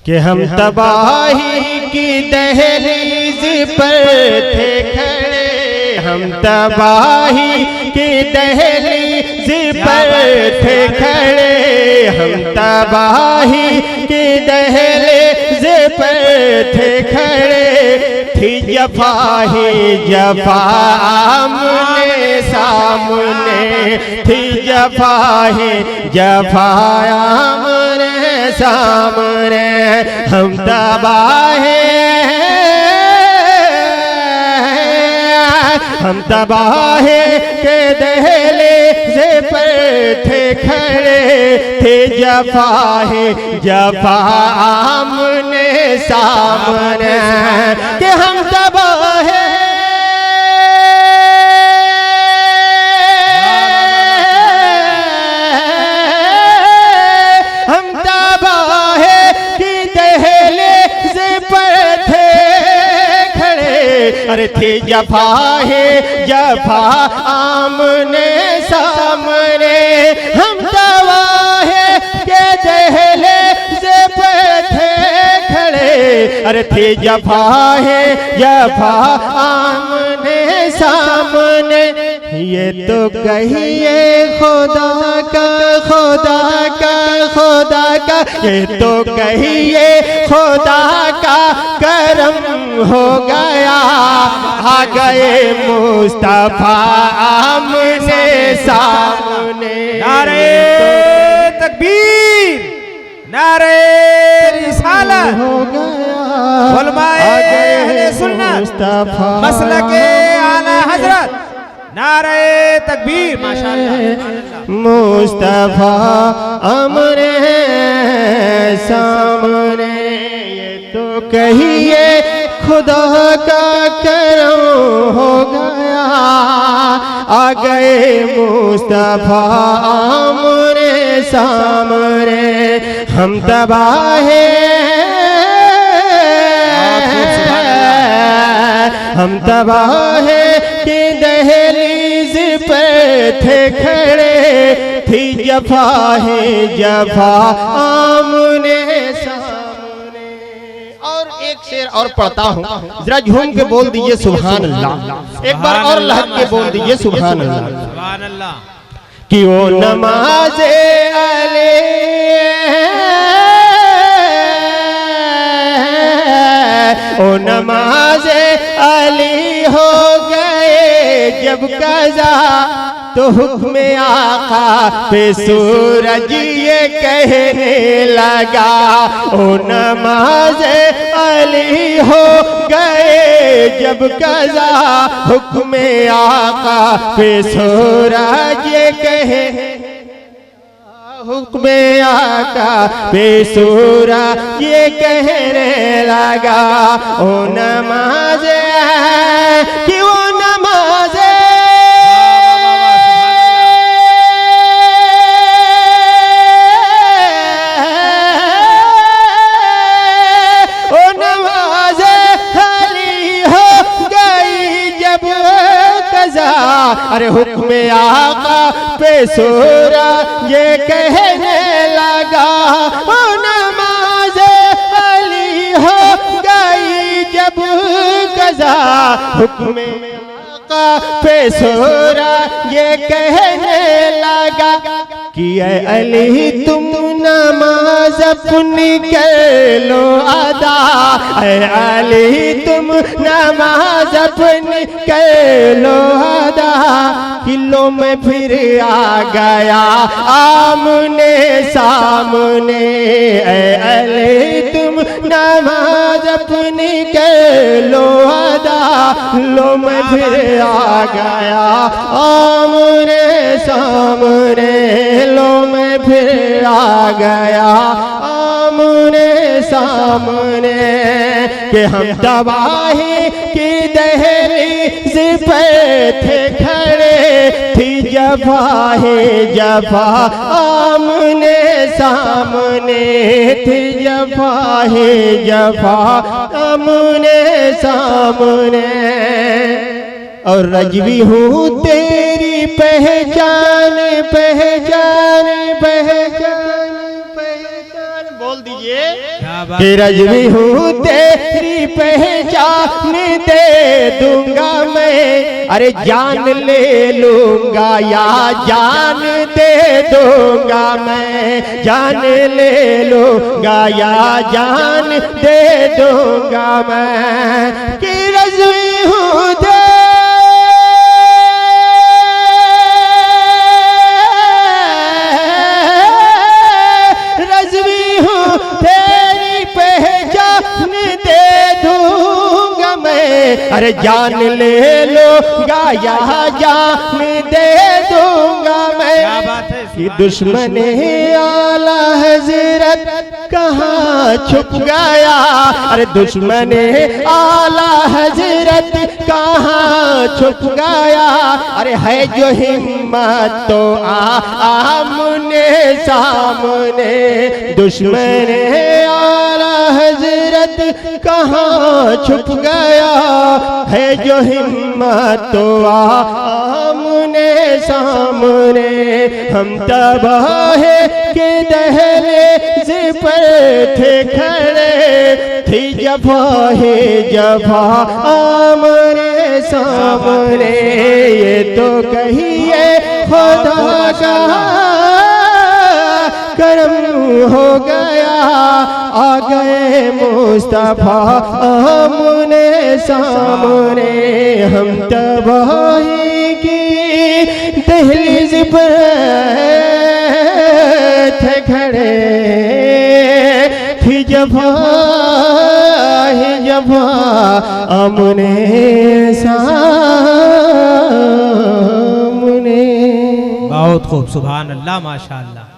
कि हम तबाही की दहलीज पर थे खड़े, हम तबाही की दहलीज पर थे खड़े, हम तबाही की दहलीज पर थे खड़े। थी जफा ही जफा आमने सामने, थी जफा ही जफा आमने सामने, हम तबाही हम तबाही के दहलीज पर थे खड़े, थे जफा ही जफा आमने सामने, कि हम तबाही हम तबाही की दहलीज पर थे खड़े। अरे थे जफा है जफा आमने सामने, हम तबाही के दहलीज पे थे खड़े। अरे थे जफा है जफा आमने सामने, ये तो कहिए खुदा का खुदा का खुदा का, ये तो कहिए खुदा का करम हो गया, आ गए मुस्तफा आमने सामने। नारे तकबीर, नारे रिसालत, हो गया उलमाए अहले सुन्नत मसलके आला हजरत, नारे तकबीर। माशाअल्लाह मुस्तफा आमने सामने, ये तो कहिए खुदा का करम हो गया, आ गए मुस्तफा आमने सामने, हम तबाही हम तबाही की दहलीज पर थे खड़े, थी जफा है जफा आमने सामने। और एक शेर और पढ़ता हूँ, जरा झूम के बोल दीजिए सुभान अल्लाह, एक बार और लहक के बोल दीजिए सुभान अल्लाह। सुभान अल्लाह। कि वो नमाज़े अली ओ नमाज़े अली हो गए जब कज़ा, तो हुक्म आका पे सूरज ये कहने लगा, ओ नमाज़े अली हो गए जब कज़ा, हुक्म आका पे सूरज ये कहे, हुक्म आका पे सूरज ये कहने लगा, ओ नमाज़े कि वो नमाज़े अरे हुक्म आका पे सूरज ये कहने लगा, ओ नमाज़ अली हो गई जब कज़ा, हुक्म आका पे सूरज ये कहने लगा, कि ऐ अली तुम नमाज अपनी कर लो अदा, ऐ अली तुम नमाज अपनी कर लो अदा, किलो में फिर आ गया आमने सामने, ऐ अली तुम नमाज अपनी कर लो अदा, लो में फिर आ गया आमने सामने, लो में फिर आ गया आमने सामने, कि हम तबाही की दहलीज पे थे खड़े, थी जफा है जफा आमने सामने, थी जफा है जफा आमने सामने। और रजवी हूँ तेरी पहचान पहचान पहचान पहचान, बोल दीजिए बात कि रज़वी हूँ तेरी पहचान दे दूंगा मैं, अरे जान ले लूंगा या जान दे दूंगा मैं, जान ले लूंगा या जान दे दूंगा मैं, कि रज़वी हूँ रज़वी हूँ तेरी पहचान दे दूंगा मैं, अरे जान ले लूंगा या जान दे दूंगा मैं, क्या बात है कि दुश्मन आला हजरत कहाँ छुप गया, अरे दुश्मन आला हजरत कहाँ छुप गया, अरे है जो हिम्मत तो आमने सामने, दुश्मन आला हजरत कहाँ छुप गया, है जो हिम्मत तो आमने सामने, हम तबाह के दहलीज पर थे खड़े, थी जफा है जफा आमने सामने, ये तो कहिए खुदा का करम हो गया, आ गए मुस्तफा आमने सामने, हम तबाही की दहलीज पर थे खड़े, थी जफा ही जफा आमने सामने। बहुत खूब, सुभान अल्लाह, माशाअल्लाह।